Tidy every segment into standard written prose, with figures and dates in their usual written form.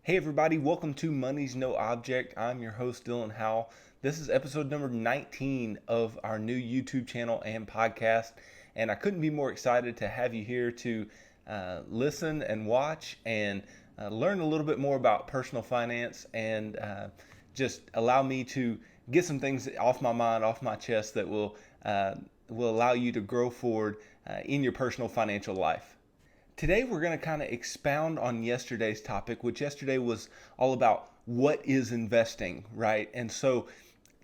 Hey everybody, welcome to Money's No Object. I'm your host Dylan Howell. This is episode number 19 of our new YouTube channel and podcast, and I couldn't be more excited to have you here to listen and watch and learn a little bit more about personal finance and just allow me to get some things off my mind, off my chest that will allow you to grow forward in your personal financial life. Today, we're going to kind of expound on yesterday's topic, which yesterday was all about what is investing, right? And so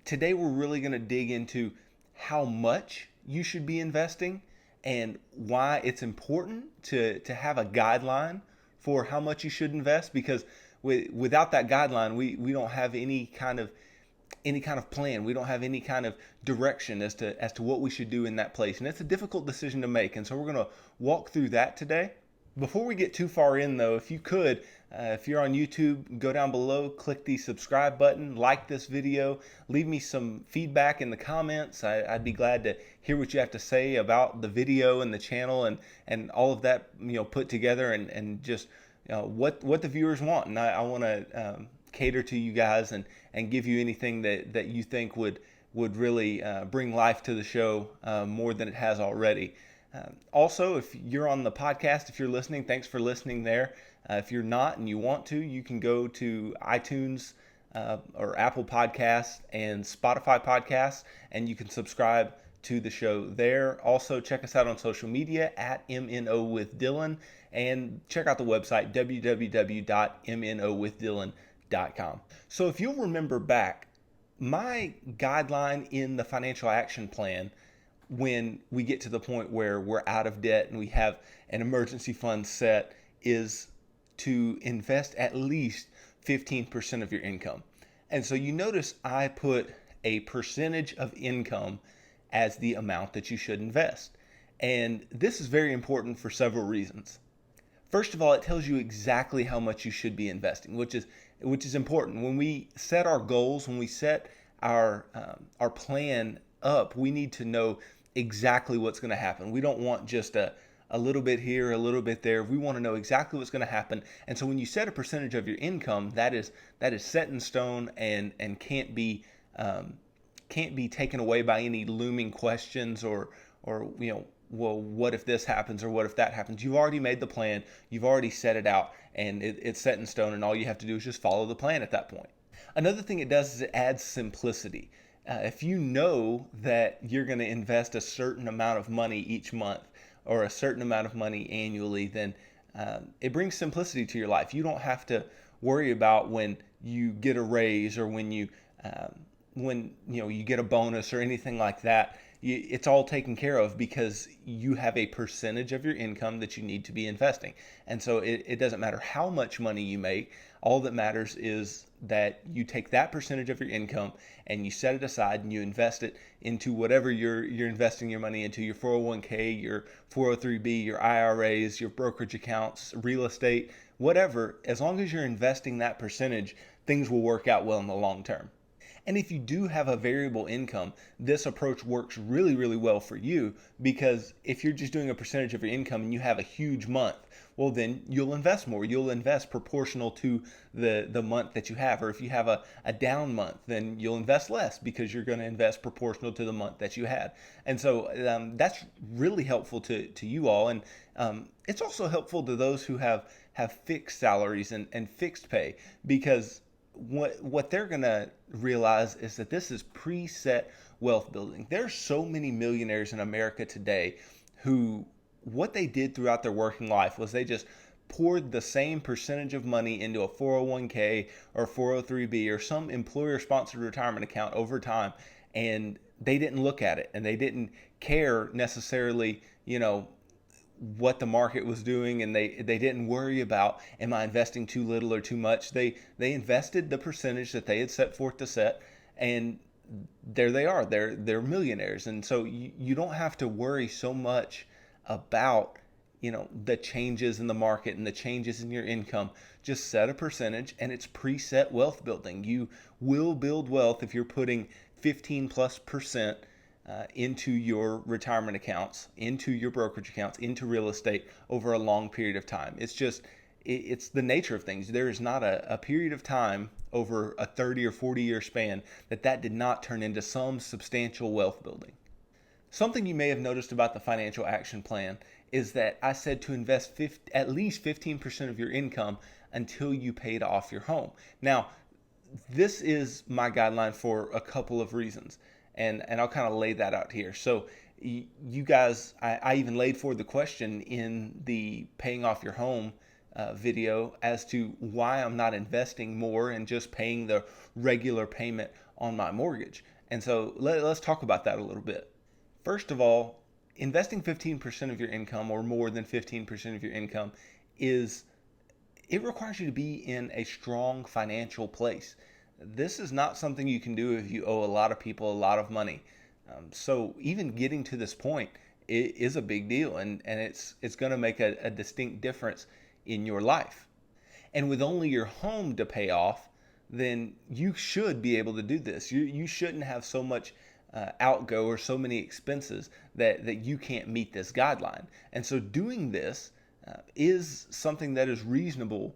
today, we're really going to dig into how much you should be investing and why it's important to have a guideline for how much you should invest, because without that guideline, we don't have any kind of plan. We don't have any kind of direction as to what we should do in that place. And it's a difficult decision to make. And so we're going to walk through that today. Before we get too far in, though, if you could, if you're on YouTube, go down below, click the subscribe button, like this video, leave me some feedback in the comments. I'd be glad to hear what you have to say about the video and the channel and all of that, put together and just what the viewers want. And I want to cater to you guys and give you anything that you think would really bring life to the show more than it has already. Also, if you're on the podcast, if you're listening, thanks for listening there. If you're not and you want to, you can go to iTunes or Apple Podcasts and Spotify Podcasts, and you can subscribe to the show there. Also, check us out on social media at MNO with Dylan, and check out the website www.mnowithdylan.com. So if you'll remember back, my guideline in the financial action plan, when we get to the point where we're out of debt and we have an emergency fund set, is to invest at least 15% of your income. And so you notice I put a percentage of income as the amount that you should invest. And this is very important for several reasons. First of all, it tells you exactly how much you should be investing, which is important. When we set our goals, when we set our plan up, we need to know exactly what's going to happen. We don't want just a little bit here, a little bit there. We want to know exactly what's going to happen. And so when you set a percentage of your income, that is set in stone and can't be taken away by any looming questions or well, what if this happens or what if that happens? You've already made the plan, you've already set it out, and it's set in stone, and all you have to do is just follow the plan at that point. Another thing it does is it adds simplicity. If you know that you're going to invest a certain amount of money each month or a certain amount of money annually, then it brings simplicity to your life. You don't have to worry about when you get a raise or when you get a bonus or anything like that. It's all taken care of because you have a percentage of your income that you need to be investing. And so it doesn't matter how much money you make. All that matters is that you take that percentage of your income and you set it aside and you invest it into whatever you're investing your money into, your 401k, your 403b, your IRAs, your brokerage accounts, real estate, whatever. As long as you're investing that percentage, things will work out well in the long term. And if you do have a variable income, this approach works really, really well for you, because if you're just doing a percentage of your income and you have a huge month, well, then you'll invest more. You'll invest proportional to the month that you have. Or if you have a down month, then you'll invest less because you're going to invest proportional to the month that you had. And so that's really helpful to you all. And it's also helpful to those who have fixed salaries and fixed pay, because what they're going to realize is that this is preset wealth building. There are so many millionaires in America today who, what they did throughout their working life was they just poured the same percentage of money into a 401k or 403b or some employer sponsored retirement account over time, and they didn't look at it and they didn't care necessarily, what the market was doing, and they didn't worry about, am I investing too little or too much? They invested the percentage that they had set forth to set, and there they are. They're millionaires. And so you don't have to worry so much about the changes in the market and the changes in your income. Just set a percentage, and it's preset wealth building. You will build wealth if you're putting 15+% into your retirement accounts, into your brokerage accounts, into real estate over a long period of time. it's the nature of things. There is not a period of time over a 30 or 40-year span that did not turn into some substantial wealth building. Something you may have noticed about the financial action plan is that I said to invest at least 15% of your income until you paid off your home. Now, this is my guideline for a couple of reasons, and I'll kind of lay that out here. So, you guys, I even laid forward the question in the paying off your home video as to why I'm not investing more and just paying the regular payment on my mortgage. And so let's talk about that a little bit. First of all, investing 15% of your income or more than 15% of your income it requires you to be in a strong financial place. This is not something you can do if you owe a lot of people a lot of money. So even getting to this point is a big deal, and it's going to make a distinct difference in your life. And with only your home to pay off, then you should be able to do this. You shouldn't have so much outgo or so many expenses that you can't meet this guideline. And so doing this is something that is reasonable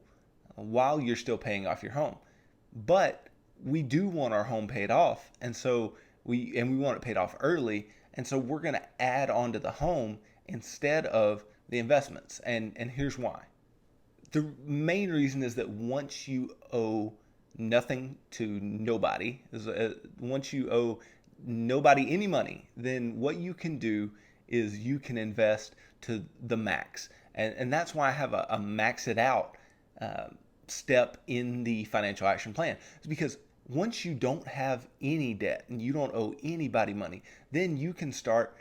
while you're still paying off your home. But we do want our home paid off, and so we want it paid off early, and so we're going to add on to the home instead of the investments. And here's why. The main reason is that once you owe nothing to nobody, once you owe nobody any money, then what you can do is you can invest to the max. And that's why I have a max it out step in the financial action plan. It's because once you don't have any debt and you don't owe anybody money, then you can start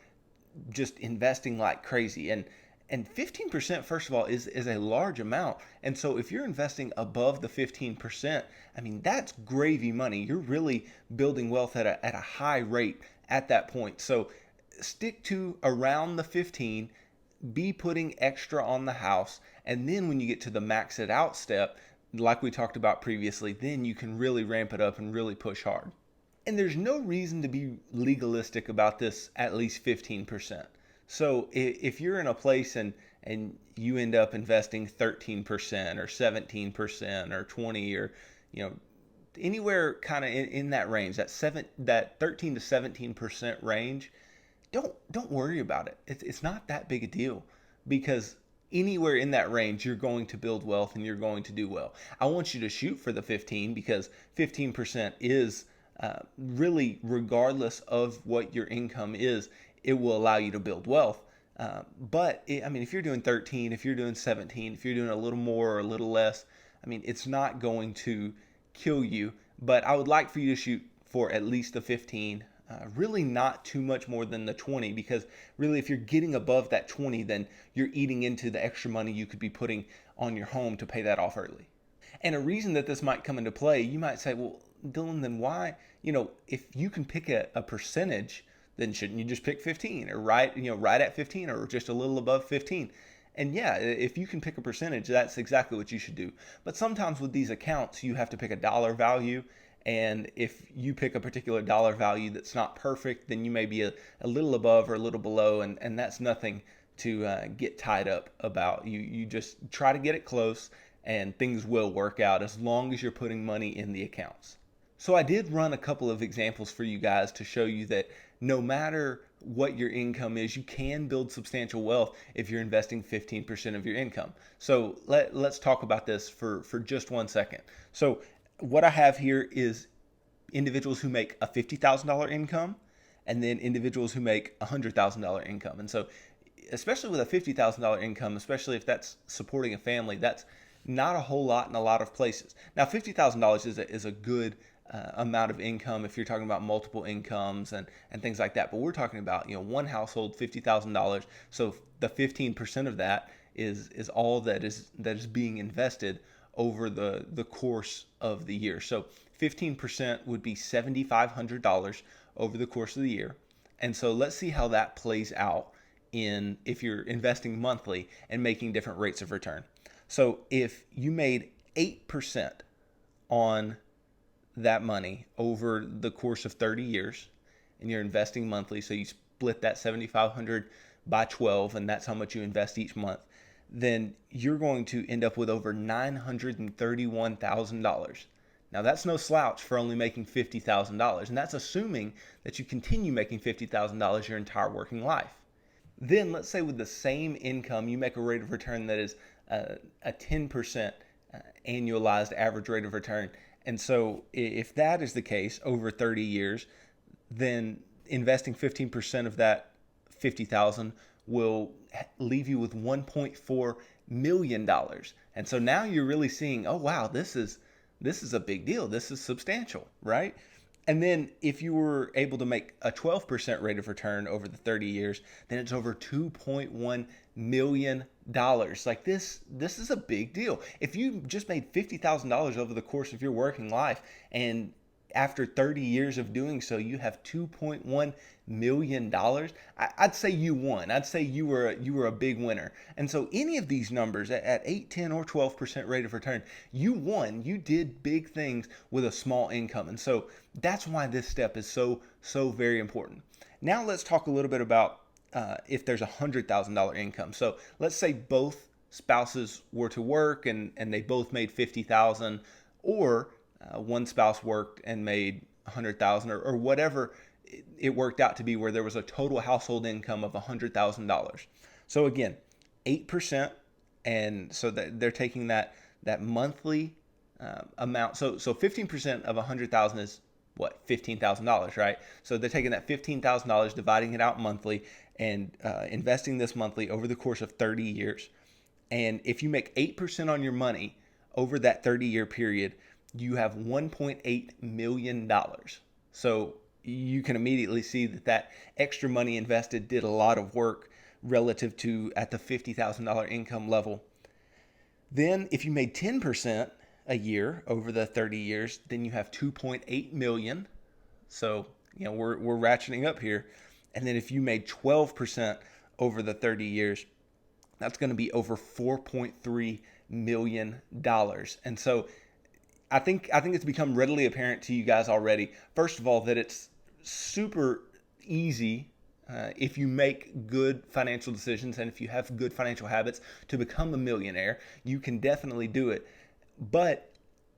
just investing like crazy. And 15%, first of all, is a large amount. And so if you're investing above the 15%, I mean, that's gravy money. You're really building wealth at a high rate at that point. So stick to around the 15, be putting extra on the house. And then when you get to the max it out step, like we talked about previously, then you can really ramp it up and really push hard. And there's no reason to be legalistic about this at least 15%. So if you're in a place and you end up investing 13% or 17% or 20 or anywhere kind of in that range, that 13 to 17% range, don't worry about it. It's not that big a deal, because anywhere in that range you're going to build wealth and you're going to do well. I want you to shoot for the 15, because 15% is really, regardless of what your income is, it will allow you to build wealth. But if you're doing 13, if you're doing 17, if you're doing a little more or a little less, it's not going to kill you. But I would like for you to shoot for at least the 15, really not too much more than the 20, because really if you're getting above that 20, then you're eating into the extra money you could be putting on your home to pay that off early. And a reason that this might come into play, you might say, well, Dylan, then why, if you can pick a percentage, then shouldn't you just pick 15 or right at 15 or just a little above 15? And yeah, if you can pick a percentage, that's exactly what you should do. But sometimes with these accounts, you have to pick a dollar value. And if you pick a particular dollar value that's not perfect, then you may be a little above or a little below. And that's nothing to get tied up about. You just try to get it close, and things will work out as long as you're putting money in the accounts. So I did run a couple of examples for you guys to show you that no matter what your income is, you can build substantial wealth if you're investing 15% of your income. So let's talk about this for just 1 second. So what I have here is individuals who make a $50,000 income, and then individuals who make a $100,000 income. And so especially with a $50,000 income, especially if that's supporting a family, that's not a whole lot in a lot of places. Now, $50,000 is a good amount of income if you're talking about multiple incomes and things like that. But we're talking about one household, $50,000. So the 15% of that is all that is being invested over the course of the year. So 15% would be $7,500 over the course of the year. And so let's see how that plays out if you're investing monthly and making different rates of return. So if you made 8% on that money over the course of 30 years and you're investing monthly, so you split that $7,500 by 12, and that's how much you invest each month, then you're going to end up with over $931,000. Now, that's no slouch for only making $50,000, and that's assuming that you continue making $50,000 your entire working life. Then, let's say with the same income, you make a rate of return that is a 10% annualized average rate of return. And so, if that is the case over 30 years, then investing 15% of that 50,000 will leave you with $1.4 million. And so now you're really seeing, oh wow, this is a big deal. This is substantial, right? And then if you were able to make a 12% rate of return over the 30 years, then it's over $2.1 million. Like this is a big deal. If you just made $50,000 over the course of your working life, and after 30 years of doing so, you have $2.1 million. I'd say you won. I'd say you were a big winner. And so any of these numbers at 8, 10, or 12% rate of return, you won. You did big things with a small income. And so that's why this step is so very important. Now let's talk a little bit about if there's $100,000 income. So let's say both spouses were to work and they both made $50,000, or one spouse worked and made $100,000, or whatever it worked out to be, where there was a total household income of $100,000. So again, 8%, and so that they're taking that monthly amount. So 15% of $100,000 is what, $15,000, right? So they're taking that $15,000, dividing it out monthly, and investing this monthly over the course of 30 years. And if you make 8% on your money over that 30-year period, you have $1.8 million. So you can immediately see that extra money invested did a lot of work relative to at the $50,000 income level. Then if you made 10% a year over the 30 years, then you have 2.8 million. So, we're ratcheting up here. And then if you made 12% over the 30 years, that's going to be over $4.3 million. And so I think it's become readily apparent to you guys already, first of all, that it's super easy if you make good financial decisions and if you have good financial habits to become a millionaire. You can definitely do it. But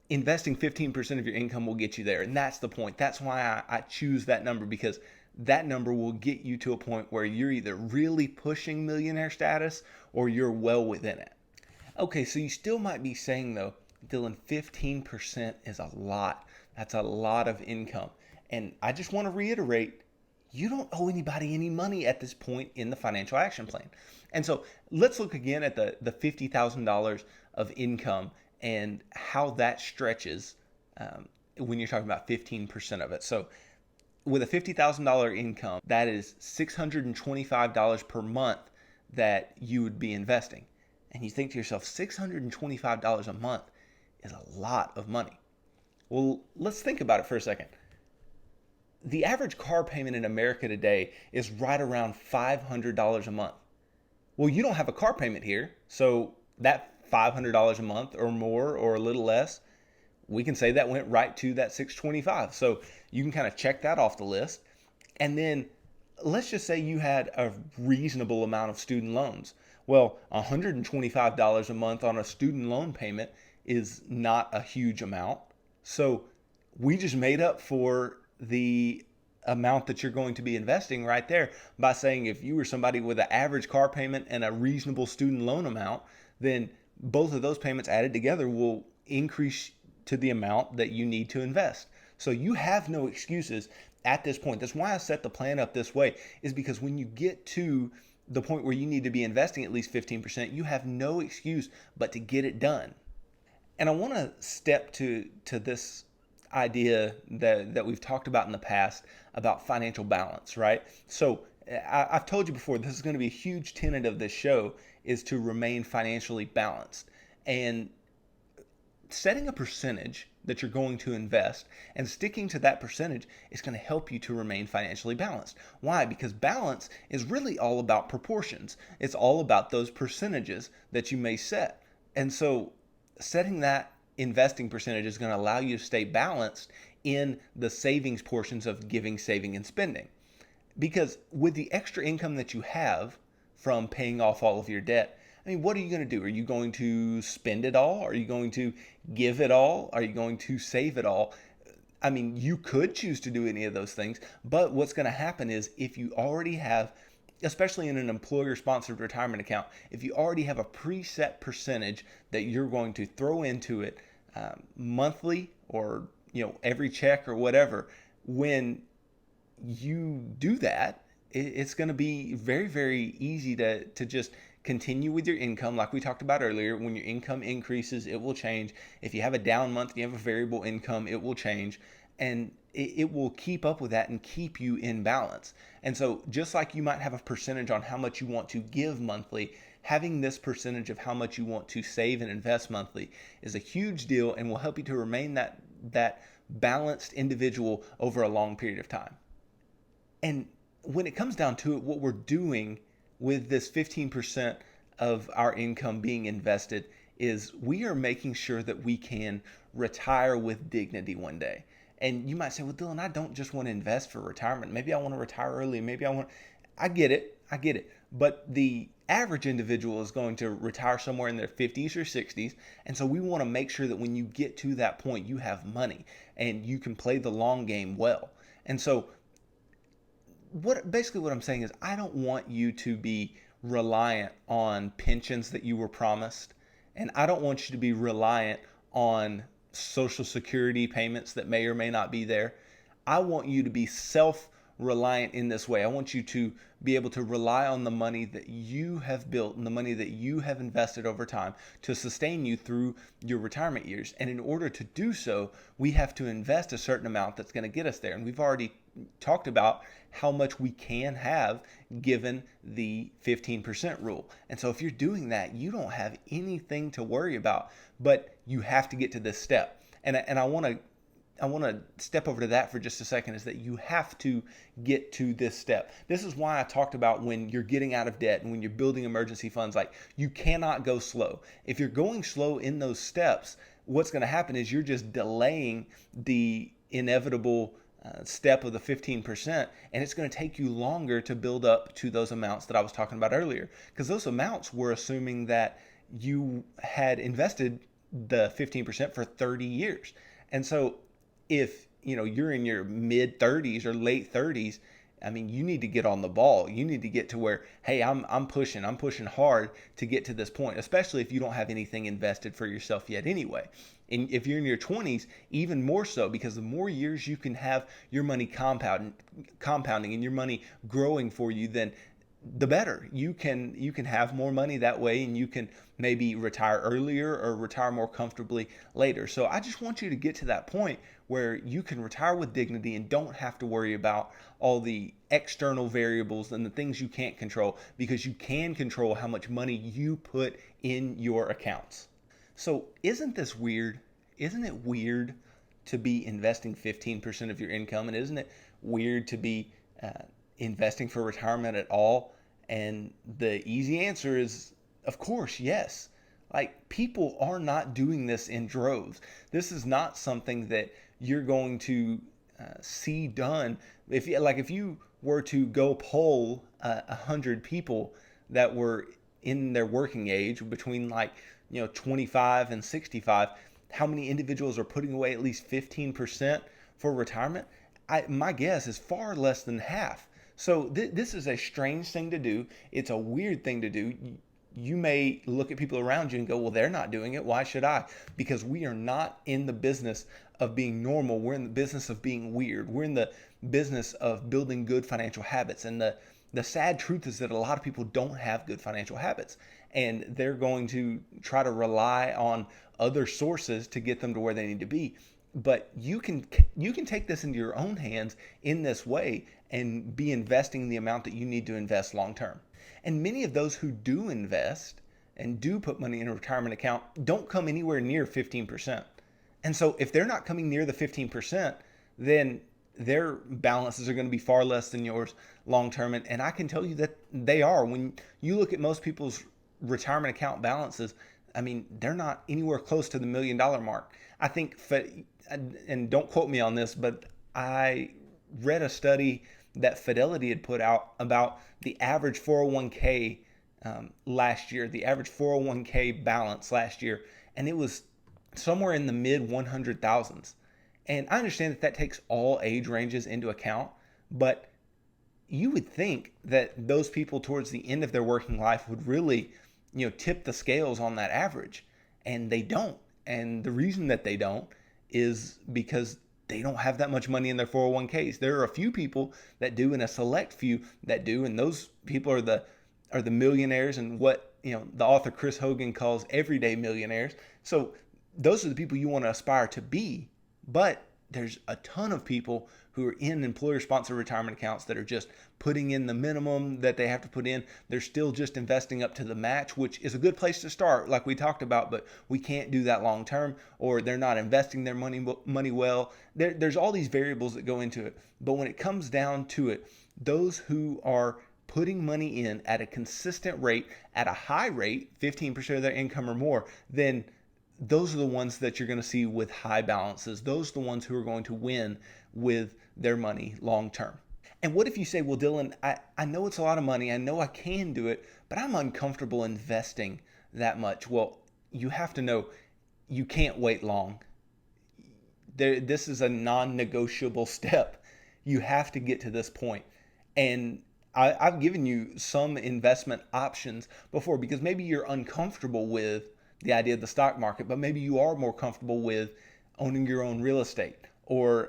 investing 15% of your income will get you there. And that's the point. That's why I choose that number, because that number will get you to a point where you're either really pushing millionaire status or you're well within it. Okay, so you still might be saying, though, Dylan, 15% is a lot. That's a lot of income. And I just want to reiterate, you don't owe anybody any money at this point in the financial action plan. And so let's look again at the $50,000 of income and how that stretches when you're talking about 15% of it. So with a $50,000 income, that is $625 per month that you would be investing. And you think to yourself, $625 a month is a lot of money. Well, let's think about it for a second. The average car payment in America today is right around $500 a month. Well, you don't have a car payment here, so that $500 a month or more or a little less, we can say that went right to that $625. So you can kind of check that off the list. And then let's just say you had a reasonable amount of student loans. Well, $125 a month on a student loan payment is not a huge amount. So we just made up for the amount that you're going to be investing right there by saying if you were somebody with an average car payment and a reasonable student loan amount, then both of those payments added together will increase to the amount that you need to invest. So you have no excuses at this point. That's why I set the plan up this way, is because when you get to the point where you need to be investing at least 15%, you have no excuse but to get it done. And I want to step to this idea that we've talked about in the past about financial balance, right? So I've told you before, this is going to be a huge tenet of this show, is to remain financially balanced. And setting a percentage that you're going to invest and sticking to that percentage is going to help you to remain financially balanced. Why? Because balance is really all about proportions. It's all about those percentages that you may set. And so setting that investing percentage is going to allow you to stay balanced in the savings portions of giving, saving, and spending. Because with the extra income that you have from paying off all of your debt, I mean, what are you going to do? Are you going to spend it all? Are you going to give it all? Are you going to save it all? I mean, you could choose to do any of those things, but what's going to happen is if you already have, especially in an employer sponsored retirement account, if you already have a preset percentage that you're going to throw into it monthly or every check or whatever, when you do that, it's going to be very, very easy to just continue with your income. Like we talked about earlier, when your income increases, it will change. If you have a down month and you have a variable income, it will change. And it will keep up with that and keep you in balance. And so just like you might have a percentage on how much you want to give monthly, having this percentage of how much you want to save and invest monthly is a huge deal and will help you to remain that balanced individual over a long period of time. And when it comes down to it, what we're doing with this 15% of our income being invested is we are making sure that we can retire with dignity one day. And you might say, well, Dylan, I don't just want to invest for retirement. Maybe I want to retire early. I get it. But the average individual is going to retire somewhere in their 50s or 60s. And so we want to make sure that when you get to that point, you have money and you can play the long game well. And so what I'm saying is I don't want you to be reliant on pensions that you were promised, and I don't want you to be reliant on Social Security payments that may or may not be there. I want you to be self-reliant in this way. I want you to be able to rely on the money that you have built and the money that you have invested over time to sustain you through your retirement years. And in order to do so, we have to invest a certain amount that's going to get us there. And we've already talked about how much we can have given the 15% rule. And so if you're doing that, you don't have anything to worry about, but you have to get to this step. And I want to step over to that for just a second, is that you have to get to this step. This is why I talked about when you're getting out of debt and when you're building emergency funds, like you cannot go slow. If you're going slow in those steps, what's going to happen is you're just delaying the inevitable step of the 15%, and it's going to take you longer to build up to those amounts that I was talking about earlier, because those amounts were assuming that you had invested the 15% for 30 years. And so if you're in your mid 30s or late 30s, I mean, you need to get on the ball. You need to get to where, hey, I'm pushing hard to get to this point, especially if you don't have anything invested for yourself yet anyway. And if you're in your 20s, even more so, because the more years you can have your money compounding and your money growing for you, then the better. You can have more money that way, and you can maybe retire earlier or retire more comfortably later. So I just want you to get to that point where you can retire with dignity and don't have to worry about all the external variables and the things you can't control, because you can control how much money you put in your accounts. So isn't this weird? Isn't it weird to be investing 15% of your income? And isn't it weird to be investing for retirement at all? And the easy answer is, of course, yes. Like, people are not doing this in droves. This is not something that you're going to see done. If you were to go poll 100 people that were in their working age between 25 and 65, how many individuals are putting away at least 15% for retirement? My guess is far less than half. So this is a strange thing to do. It's a weird thing to do. You may look at people around you and go, well, they're not doing it. Why should I? Because we are not in the business of being normal. We're in the business of being weird. We're in the business of building good financial habits. And the sad truth is that a lot of people don't have good financial habits, and they're going to try to rely on other sources to get them to where they need to be. But you can take this into your own hands in this way and be investing the amount that you need to invest long term. And many of those who do invest and do put money in a retirement account don't come anywhere near 15%. And so if they're not coming near the 15%, then their balances are going to be far less than yours long term. And I can tell you that they are. When you look at most people's retirement account balances, I mean, they're not anywhere close to the $1 million mark. I think, and don't quote me on this, but I read a study that Fidelity had put out about the average 401k last year, the average 401k balance last year, and it was somewhere in the mid 100,000s. And I understand that that takes all age ranges into account, but you would think that those people towards the end of their working life would really, tip the scales on that average, and they don't. And the reason that they don't is because they don't have that much money in their 401ks. There are a few people that do, and a select few that do, and those people are the millionaires, and what the author Chris Hogan calls everyday millionaires. So those are the people you want to aspire to be. But there's a ton of people who are in employer-sponsored retirement accounts that are just putting in the minimum that they have to put in. They're still just investing up to the match, which is a good place to start, like we talked about, but we can't do that long term, or they're not investing their money well. There's all these variables that go into it. But when it comes down to it, those who are putting money in at a consistent rate, at a high rate, 15% of their income or more, then those are the ones that you're going to see with high balances. Those are the ones who are going to win with their money long term. And what if you say, well, Dylan, I know it's a lot of money. I know I can do it, but I'm uncomfortable investing that much. Well, you have to know you can't wait long. This is a non-negotiable step. You have to get to this point. And I've given you some investment options before, because maybe you're uncomfortable with the idea of the stock market, but maybe you are more comfortable with owning your own real estate, or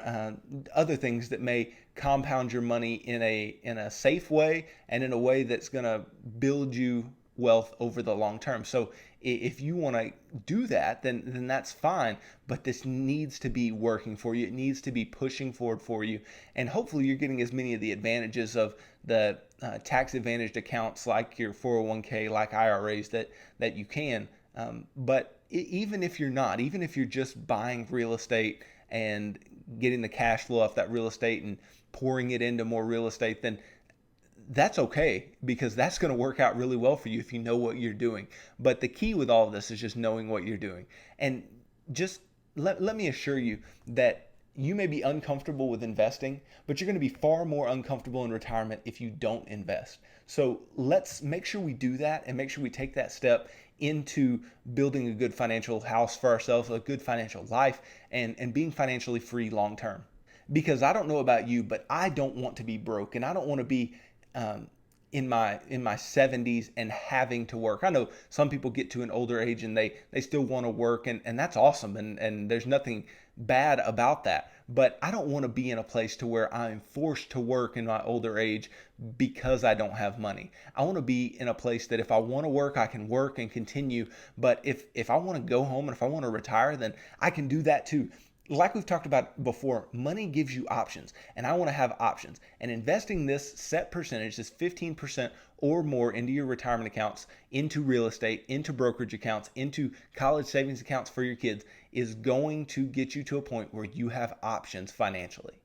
other things that may compound your money in a safe way, and in a way that's going to build you wealth over the long term. So if you want to do that, then that's fine, but this needs to be working for you. It needs to be pushing forward for you, and hopefully you're getting as many of the advantages of the tax advantaged accounts like your 401k, like IRAs, that you can. But even if you're not, even if you're just buying real estate and getting the cash flow off that real estate and pouring it into more real estate, then that's okay, because that's going to work out really well for you if you know what you're doing. But the key with all of this is just knowing what you're doing. And just let me assure you that you may be uncomfortable with investing, but you're going to be far more uncomfortable in retirement if you don't invest. So let's make sure we do that, and make sure we take that step into building a good financial house for ourselves, a good financial life, and being financially free long term. Because I don't know about you, but I don't want to be broke, and I don't want to be in my 70s and having to work. I know some people get to an older age and they still want to work, and that's awesome, and there's nothing bad about that. But I don't want to be in a place to where I'm forced to work in my older age because I don't have money. I want to be in a place that if I want to work, I can work and continue. But if I want to go home and if I want to retire, then I can do that too. Like we've talked about before, money gives you options, and I want to have options. And investing this set percentage, this 15% or more, into your retirement accounts, into real estate, into brokerage accounts, into college savings accounts for your kids, is going to get you to a point where you have options financially.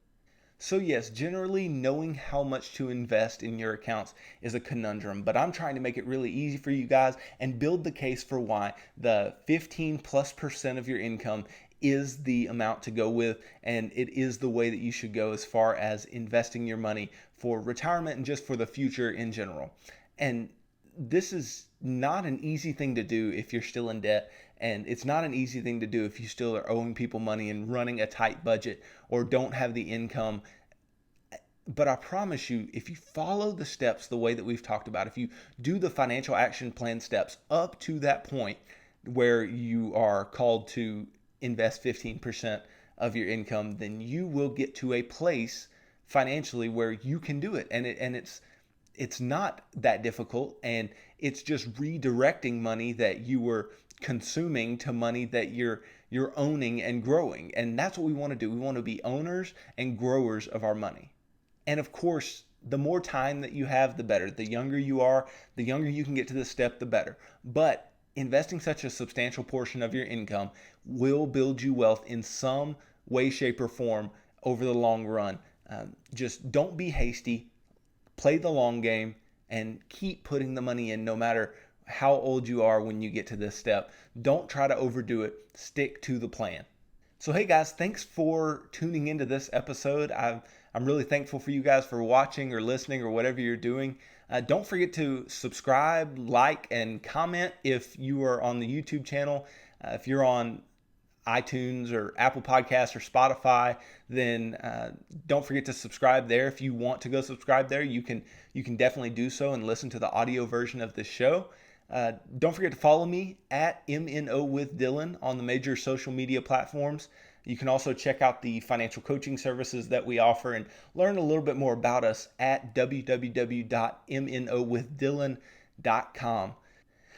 So yes, generally knowing how much to invest in your accounts is a conundrum, but I'm trying to make it really easy for you guys and build the case for why the 15+% of your income is the amount to go with, and it is the way that you should go as far as investing your money for retirement and just for the future in general. And this is not an easy thing to do if you're still in debt, and it's not an easy thing to do if you still are owing people money and running a tight budget or don't have the income. But I promise you, if you follow the steps the way that we've talked about, if you do the financial action plan steps up to that point where you are called to invest 15% of your income, then you will get to a place financially where you can do it. And it's not that difficult, and it's just redirecting money that you were consuming to money that you're owning and growing. And that's what we want to do. We want to be owners and growers of our money. And of course, the more time that you have, the better. The younger you are, the younger you can get to this step, the better. But investing such a substantial portion of your income will build you wealth in some way, shape, or form over the long run. Just don't be hasty. Play the long game and keep putting the money in no matter how old you are when you get to this step. Don't try to overdo it. Stick to the plan. So hey guys, thanks for tuning into this episode. I'm really thankful for you guys for watching or listening or whatever you're doing. Don't forget to subscribe, like, and comment if you are on the YouTube channel. If you're on iTunes or Apple Podcasts or Spotify, then don't forget to subscribe there. If you want to go subscribe there, you can definitely do so and listen to the audio version of this show. Don't forget to follow me at MNO with Dylan on the major social media platforms. You can also check out the financial coaching services that we offer and learn a little bit more about us at www.mnowithdylan.com.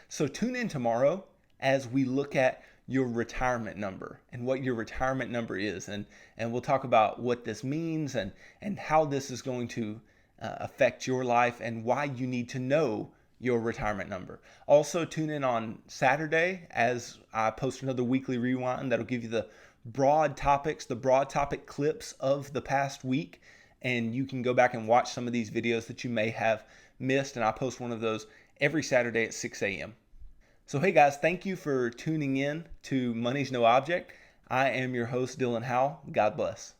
So tune in tomorrow as we look at your retirement number and what your retirement number is. And we'll talk about what this means and how this is going to affect your life and why you need to know your retirement number. Also, tune in on Saturday as I post another weekly rewind that'll give you the broad topics, the broad topic clips of the past week. And you can go back and watch some of these videos that you may have missed. And I post one of those every Saturday at 6 a.m. So hey guys, thank you for tuning in to Money's No Object. I am your host, Dylan Howell. God bless.